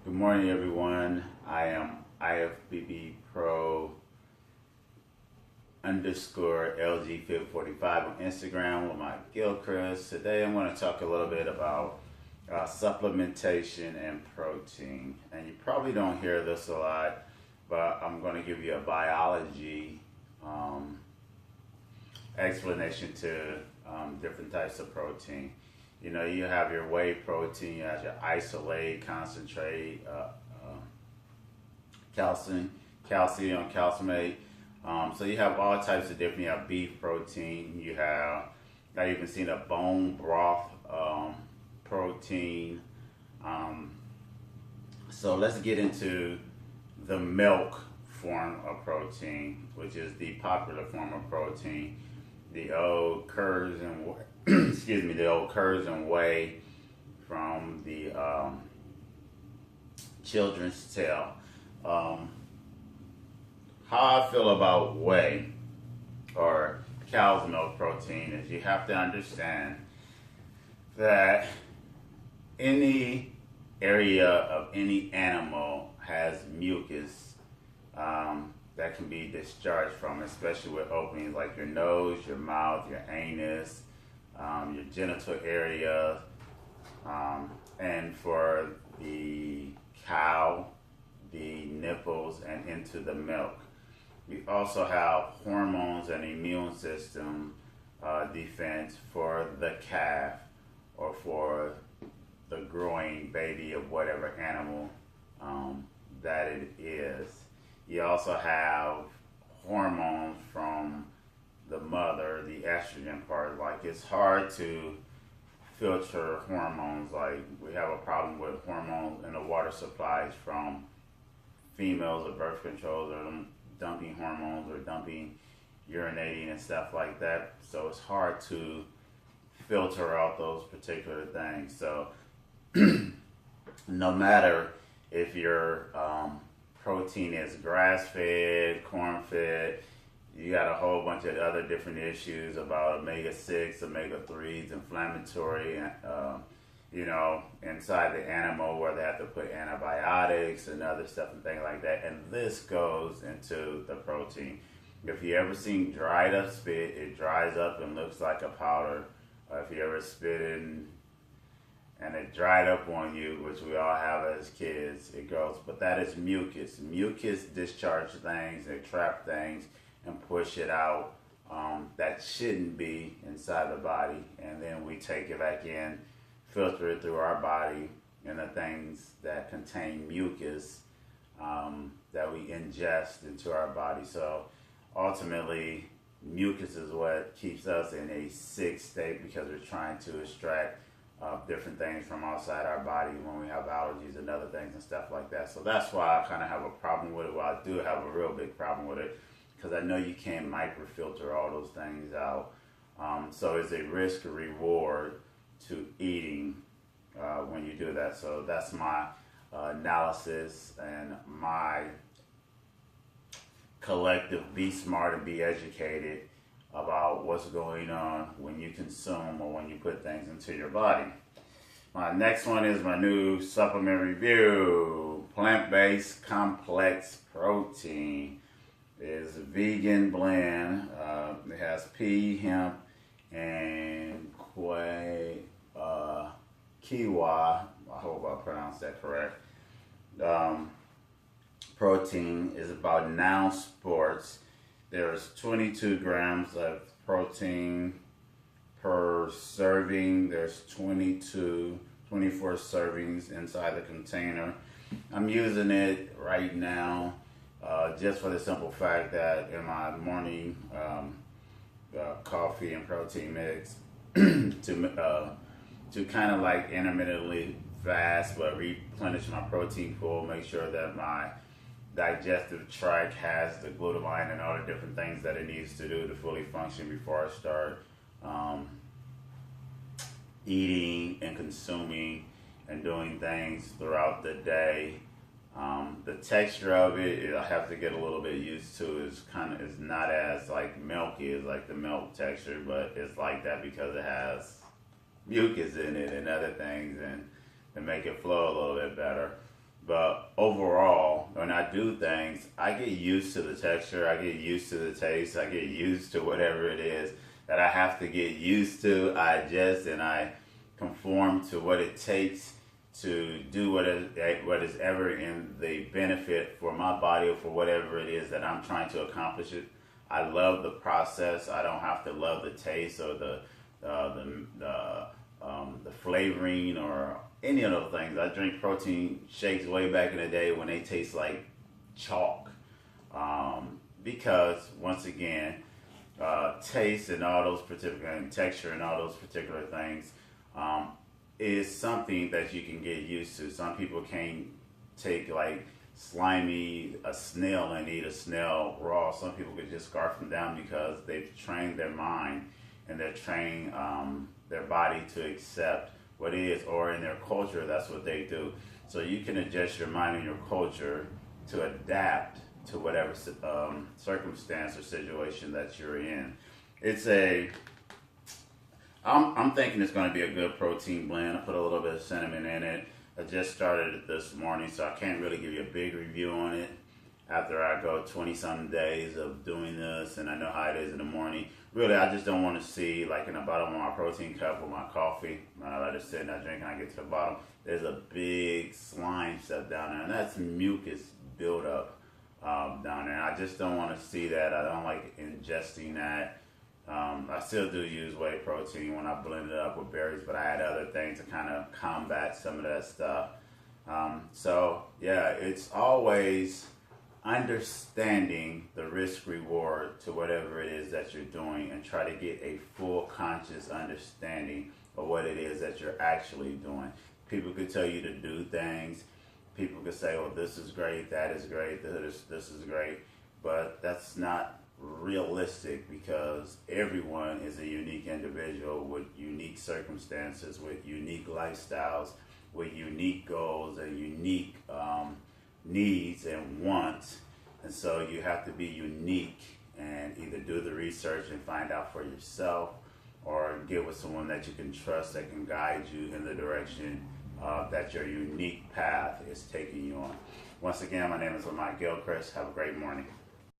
Good morning, everyone. I am IFBB Pro underscore LGFit45 on Instagram with my Gilchrist. Today I'm going to talk a little bit about supplementation and protein. And you probably don't hear this a lot, but I'm going to give you a biology explanation to different types of protein. You know, you have your whey protein, you have your isolate, concentrate, calciumate. So you have all types of different. You have beef protein. You have, I've even seen a bone broth protein. So let's get into the milk form of protein, which is the popular form of protein. The old curds and excuse me, the old curds and whey from the Children's Tale. How I feel about whey or cow's milk protein is you have to understand that any area of any animal has mucus that can be discharged from, especially with openings like your nose, your mouth, your anus, your genital area, and for the cow, the nipples, and into the milk. We also have hormones and immune system defense for the calf or for the growing baby of whatever animal that it is. You also have hormones from the mother, the estrogen part. Like, it's hard to filter hormones. Like, we have a problem with hormones in the water supplies from females or birth controls or them dumping hormones or dumping urinating and stuff like that. So it's hard to filter out those particular things. So no matter if your protein is grass-fed, corn-fed, you got a whole bunch of other different issues about omega-6, omega-3s, inflammatory, inside the animal where they have to put antibiotics and other stuff and things like that. And this goes into the protein. If you ever seen dried up spit, it dries up and looks like a powder. If you ever spit in and it dried up on you, which we all have as kids, it goes. But that is mucus. Mucus discharge things, they trap things and push it out that shouldn't be inside the body. And then we take it back in, filter it through our body, and the things that contain mucus that we ingest into our body. So ultimately, mucus is what keeps us in a sick state because we're trying to extract different things from outside our body when we have allergies and other things and stuff like that. So that's why I kind of have a problem with it. Well, I do have a real big problem with it because I know you can't microfilter all those things out. So it's a risk reward to eating when you do that. So that's my analysis and my collective be smart and be educated about what's going on when you consume or when you put things into your body. My next one is my new supplement review. Plant-based complex protein. It's a vegan blend. It has pea, hemp, and kiwi. I hope I pronounced that correct. Protein is about Now Sports. There's 22 grams of protein per serving. There's 24 servings inside the container. I'm using it right now just for the simple fact that in my morning coffee and protein mix to kind of like intermittently fast but replenish my protein pool, make sure that my digestive tract has the glutamine and all the different things that it needs to do to fully function before I start eating and consuming and doing things throughout the day. The texture of it, I have to get a little bit used to. It's not as like milky as like the milk texture, but it's like that because it has mucus in it and other things and to make it flow a little bit better. But overall, when I do things, I get used to the texture, I get used to the taste, I get used to whatever it is that I have to get used to. I adjust and I conform to what it takes to do what is ever in the benefit for my body or for whatever it is that I'm trying to accomplish it. I love the process. I don't have to love the taste or the flavoring or any of those things. I drink protein shakes way back in the day when they taste like chalk, because once again, taste and all those particular and texture and all those particular things is something that you can get used to. Some people can't take like a snail and eat a snail raw. Some people could just scarf them down because they've trained their mind and they're trained their body to accept what it is, or in their culture, that's what they do. So you can adjust your mind and your culture to adapt to whatever circumstance or situation that you're in. I'm thinking it's going to be a good protein blend. I put a little bit of cinnamon in it. I just started it this morning, so I can't really give you a big review on it after I go 20-some days of doing this, and I know how it is in the morning. Really, I just don't want to see, like in the bottom of my protein cup with my coffee, I let it sit and I drink and I get to the bottom, there's a big slime stuff down there, and that's mucus buildup down there. And I just don't want to see that. I don't like ingesting that. I still do use whey protein when I blend it up with berries, but I add other things to kind of combat some of that stuff. So yeah, it's always understanding the risk reward to whatever it is that you're doing, and try to get a full conscious understanding of what it is that you're actually doing. People could tell you to do things. People could say, well, this is great, that is great, this is great, but that's not realistic, because everyone is a unique individual with unique circumstances, with unique lifestyles, with unique goals and unique needs and wants. And so you have to be unique and either do the research and find out for yourself, or get with someone that you can trust that can guide you in the direction that your unique path is taking you on. Once again, my name is Lamont Gilchrist. Have a great morning.